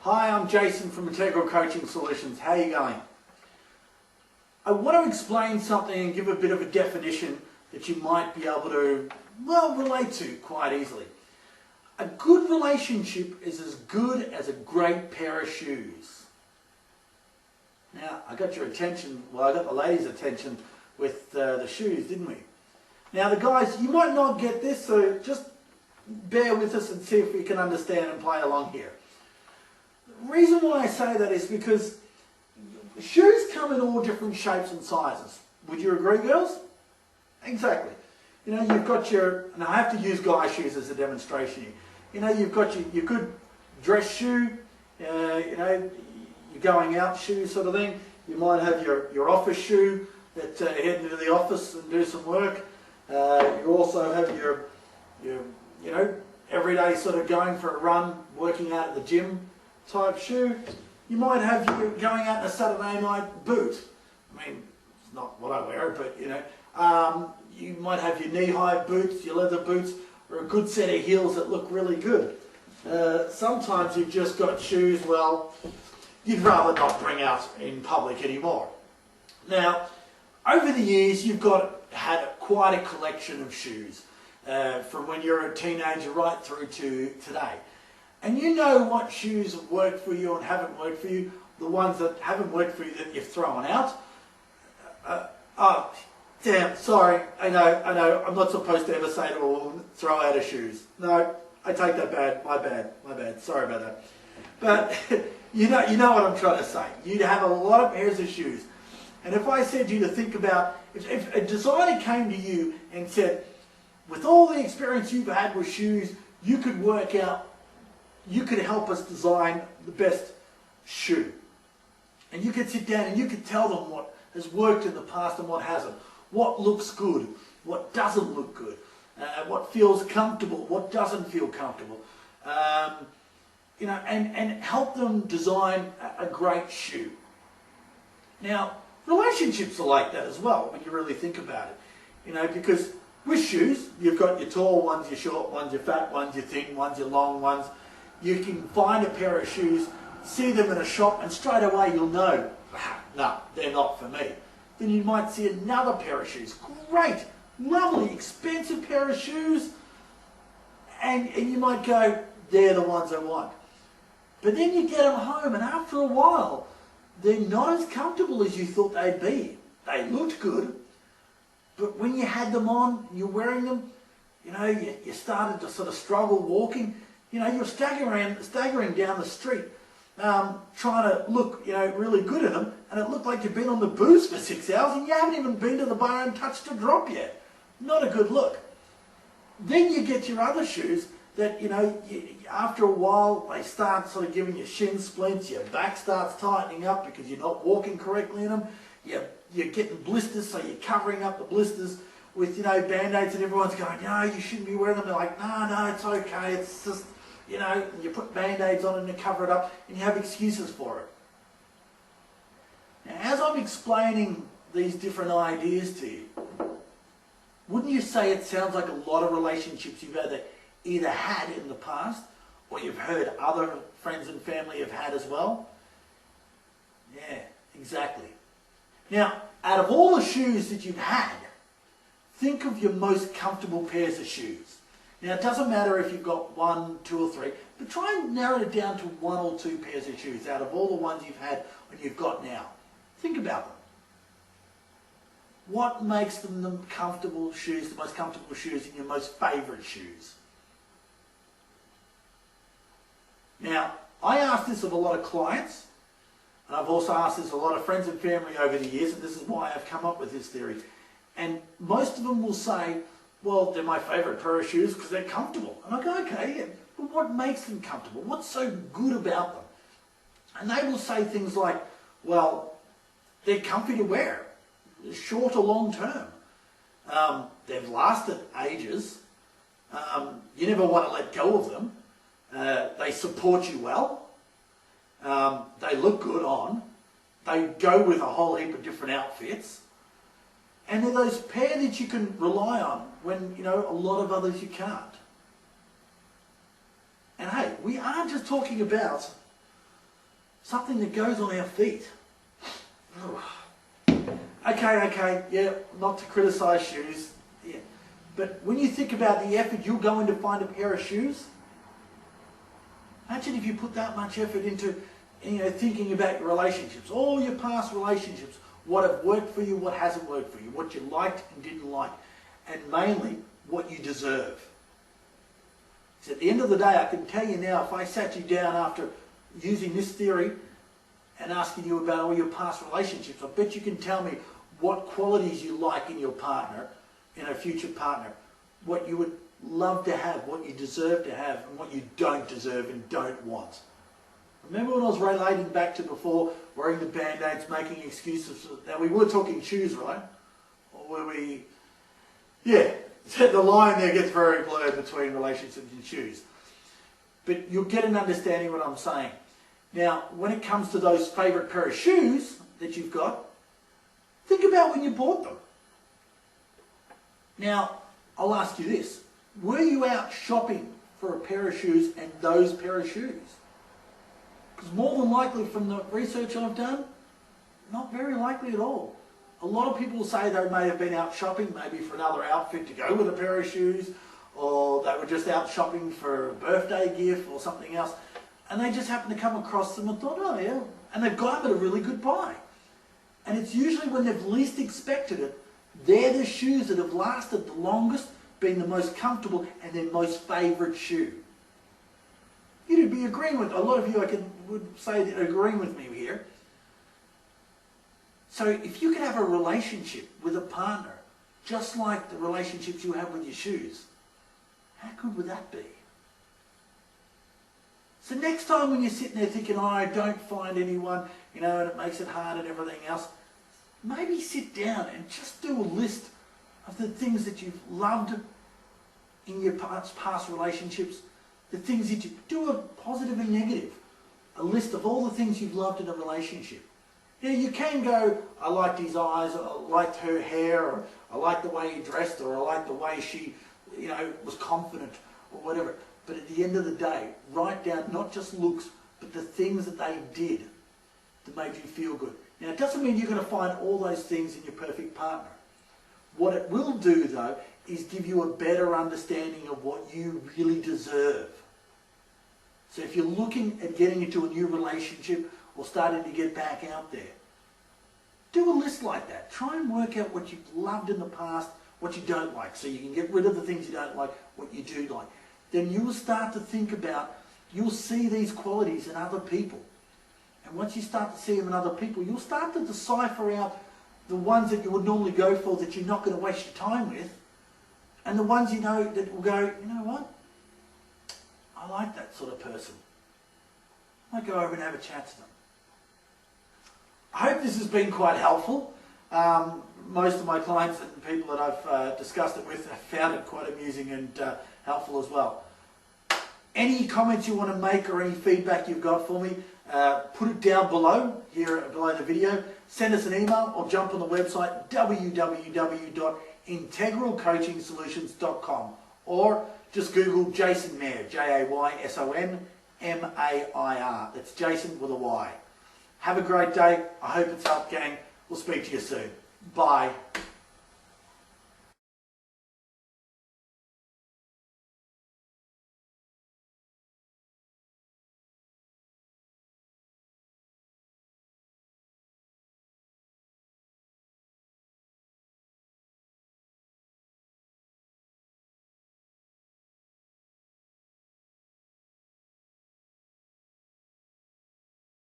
Hi, I'm Jason from Integral Coaching Solutions. How are you going? I want to explain something and give a bit of a definition that you might be able to, relate to quite easily. A good relationship is as good as a great pair of shoes. Now, I got your attention, I got the ladies' attention with the shoes, didn't we? Now, the guys, you might not get this, so just bear with us and see if we can understand and play along here. The reason why I say that is because shoes come in all different shapes and sizes. Would you agree, girls? Exactly. You know, you've got your, and I have to use guy shoes as a demonstration here. You know, you've got your good dress shoe, you know, your going out shoe sort of thing. You might have your office shoe that head into the office and do some work. You also have your you know, everyday sort of going for a run, working out at the gym type shoe. You might have your going out in a Saturday night boot. I mean, it's not what I wear, but you know, you might have your knee-high boots, your leather boots, or a good set of heels that look really good. Sometimes you've just got shoes, well, you'd rather not bring out in public anymore. Now, over the years, you've had quite a collection of shoes, from when you're a teenager right through to today. And you know what shoes have worked for you and haven't worked for you, the ones that haven't worked for you that you've thrown out. Oh, damn, sorry, I know, I'm not supposed to ever say to a woman, throw out her shoes. No, I take that back, my bad, sorry about that. But you know what I'm trying to say. You'd have a lot of pairs of shoes. And if I said to you to think about, if a designer came to you and said, with all the experience you've had with shoes, you could work out, you could help us design the best shoe. And you could sit down and you could tell them what has worked in the past and what hasn't. What looks good, what doesn't look good, what feels comfortable, what doesn't feel comfortable. You know, and help them design a great shoe. Now, relationships are like that as well when you really think about it. You know, because with shoes, you've got your tall ones, your short ones, your fat ones, your thin ones, your long ones. You can find a pair of shoes, see them in a shop, and straight away you'll know, no, they're not for me. Then you might see another pair of shoes. Great, lovely, expensive pair of shoes. And you might go, they're the ones I want. But then you get them home, and after a while, they're not as comfortable as you thought they'd be. They looked good, but when you had them on, you're wearing them, you know, you started to sort of struggle walking. You know, you're staggering down the street, trying to look, you know, really good in them, and it looked like you've been on the booze for 6 hours and you haven't even been to the bar and touched a drop yet. Not a good look. Then you get your other shoes that, you know, after a while they start sort of giving you shin splints, your back starts tightening up because you're not walking correctly in them, you're getting blisters, so you're covering up the blisters with, you know, Band-Aids, and everyone's going, no, you shouldn't be wearing them. They're like, no, it's okay, it's just, you know, you put Band-Aids on it and you cover it up and you have excuses for it. Now, as I'm explaining these different ideas to you, wouldn't you say it sounds like a lot of relationships you've either had in the past or you've heard other friends and family have had as well? Yeah, exactly. Now, out of all the shoes that you've had, think of your most comfortable pairs of shoes. Now, it doesn't matter if you've got 1, 2 or 3, but try and narrow it down to 1 or 2 pairs of shoes out of all the ones you've had and you've got now. Think about them. What makes them the comfortable shoes, the most comfortable shoes and your most favourite shoes? Now, I ask this of a lot of clients, and I've also asked this of a lot of friends and family over the years, and this is why I've come up with this theory. And most of them will say, well, they're my favourite pair of shoes because they're comfortable. And I go, okay, yeah, but what makes them comfortable? What's so good about them? And they will say things like, well, they're comfy to wear, short or long term. They've lasted ages. You never want to let go of them. They support you well. They look good on. They go with a whole heap of different outfits. And they're those pair that you can rely on when, you know, a lot of others you can't. And hey, we aren't just talking about something that goes on our feet. Okay, yeah, not to criticise shoes, yeah. But when you think about the effort you'll go in to find a pair of shoes, imagine if you put that much effort into, thinking about your relationships, all your past relationships, what have worked for you, what hasn't worked for you, what you liked and didn't like, and mainly what you deserve. So at the end of the day, I can tell you now, if I sat you down after using this theory and asking you about all your past relationships, I bet you can tell me what qualities you like in your partner, in a future partner, what you would love to have, what you deserve to have, and what you don't deserve and don't want. Remember when I was relating back to before, wearing the band-aids, making excuses? Now we were talking shoes, right? Or were we... Yeah, the line there gets very blurred between relationships and shoes. But you'll get an understanding of what I'm saying. Now, when it comes to those favourite pair of shoes that you've got, think about when you bought them. Now, I'll ask you this. Were you out shopping for a pair of shoes and those pair of shoes? Because more than likely from the research I've done, not very likely at all. A lot of people say they may have been out shopping maybe for another outfit to go with a pair of shoes, or they were just out shopping for a birthday gift or something else, and they just happened to come across them and thought, oh yeah, and they've got them at a really good buy. And it's usually when they've least expected it, they're the shoes that have lasted the longest, been the most comfortable, and their most favourite shoe. You'd be agreeing with, a lot of you would say that agreeing with me here. So if you could have a relationship with a partner, just like the relationships you have with your shoes, how good would that be? So next time when you're sitting there thinking, oh, I don't find anyone, and it makes it hard and everything else, maybe sit down and just do a list of the things that you've loved in your past relationships, the things that you do, a positive and negative, a list of all the things you've loved in a relationship. You can go, I liked his eyes, or I liked her hair, or I liked the way he dressed, or I liked the way she, was confident, or whatever. But at the end of the day, write down not just looks, but the things that they did that made you feel good. Now, it doesn't mean you're going to find all those things in your perfect partner. What it will do, though, is give you a better understanding of what you really deserve. So if you're looking at getting into a new relationship or starting to get back out there, do a list like that. Try and work out what you've loved in the past, what you don't like, so you can get rid of the things you don't like, what you do like. Then you will start to think about, you'll see these qualities in other people. And once you start to see them in other people, you'll start to decipher out the ones that you would normally go for that you're not going to waste your time with, and the ones that will go, you know what? I like that sort of person. I might go over and have a chat to them. I hope this has been quite helpful. Most of my clients and people that I've discussed it with have found it quite amusing and helpful as well. Any comments you want to make or any feedback you've got for me, put it down below, here below the video. Send us an email or jump on the website www.integralcoachingsolutions.com, or just Google Jason Mayer, Jason-Mayer. That's Jason with a Y. Have a great day. I hope it's helped, gang. We'll speak to you soon. Bye.